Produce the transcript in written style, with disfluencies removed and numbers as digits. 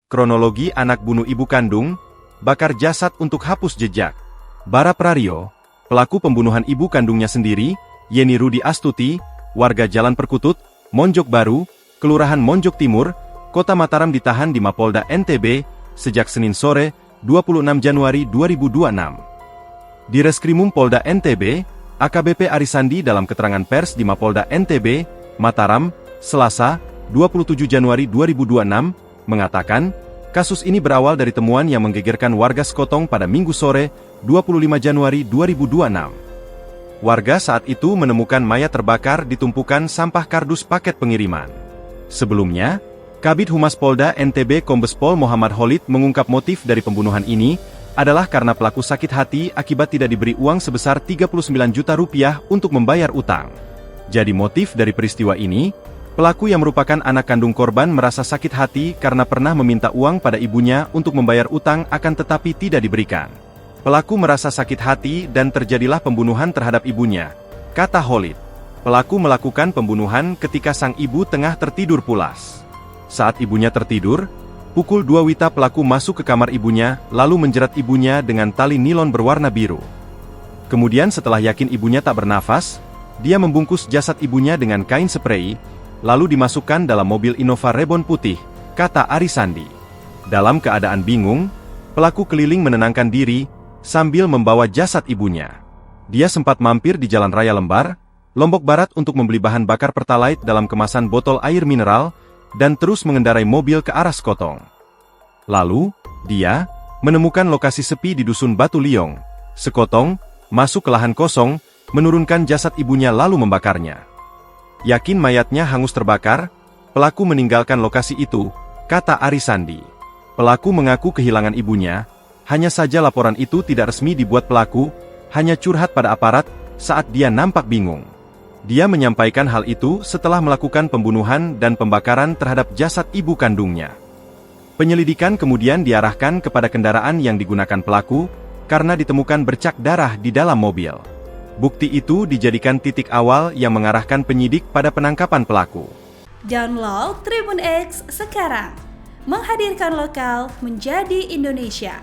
kronologi anak bunuh ibu kandung, bakar jasad untuk hapus jejak. Bara Prario, pelaku pembunuhan ibu kandungnya sendiri, Yeni Rudi Astuti, warga Jalan Perkutut, Monjok Baru, Kelurahan Monjok Timur, Kota Mataram ditahan di Mapolda NTB, sejak Senin sore, 26 Januari 2026. Di Reskrimum Polda NTB, AKBP Arisandi dalam keterangan pers di Mapolda NTB, Mataram, Selasa, 27 Januari 2026, mengatakan, kasus ini berawal dari temuan yang menggegerkan warga Sekotong pada Minggu sore, 25 Januari 2026. Warga saat itu menemukan mayat terbakar di tumpukan sampah kardus paket pengiriman. Sebelumnya, Kabid Humas Polda NTB Kombes Pol Muhammad Khalid mengungkap motif dari pembunuhan ini adalah karena pelaku sakit hati akibat tidak diberi uang sebesar 39 juta rupiah untuk membayar utang. Jadi motif dari peristiwa ini, pelaku yang merupakan anak kandung korban merasa sakit hati karena pernah meminta uang pada ibunya untuk membayar utang akan tetapi tidak diberikan. Pelaku merasa sakit hati dan terjadilah pembunuhan terhadap ibunya, kata Khalid. Pelaku melakukan pembunuhan ketika sang ibu tengah tertidur pulas. Saat ibunya tertidur, pukul 2 WITA pelaku masuk ke kamar ibunya, lalu menjerat ibunya dengan tali nilon berwarna biru. Kemudian setelah yakin ibunya tak bernafas, dia membungkus jasad ibunya dengan kain sprei, lalu dimasukkan dalam mobil Innova Reborn putih, kata Arisandi. Dalam keadaan bingung, pelaku keliling menenangkan diri, sambil membawa jasad ibunya. Dia sempat mampir di Jalan Raya Lembar, Lombok Barat untuk membeli bahan bakar Pertalite dalam kemasan botol air mineral, dan terus mengendarai mobil ke arah Sekotong. Lalu, dia menemukan lokasi sepi di Dusun Batu Liong, Sekotong, masuk ke lahan kosong, menurunkan jasad ibunya lalu membakarnya. Yakin mayatnya hangus terbakar, pelaku meninggalkan lokasi itu, kata Arisandi. Pelaku mengaku kehilangan ibunya, hanya saja laporan itu tidak resmi dibuat pelaku, hanya curhat pada aparat saat dia nampak bingung. Dia menyampaikan hal itu setelah melakukan pembunuhan dan pembakaran terhadap jasad ibu kandungnya. Penyelidikan kemudian diarahkan kepada kendaraan yang digunakan pelaku, karena ditemukan bercak darah di dalam mobil. Bukti itu dijadikan titik awal yang mengarahkan penyidik pada penangkapan pelaku. Download Tribun X sekarang, menghadirkan lokal menjadi Indonesia.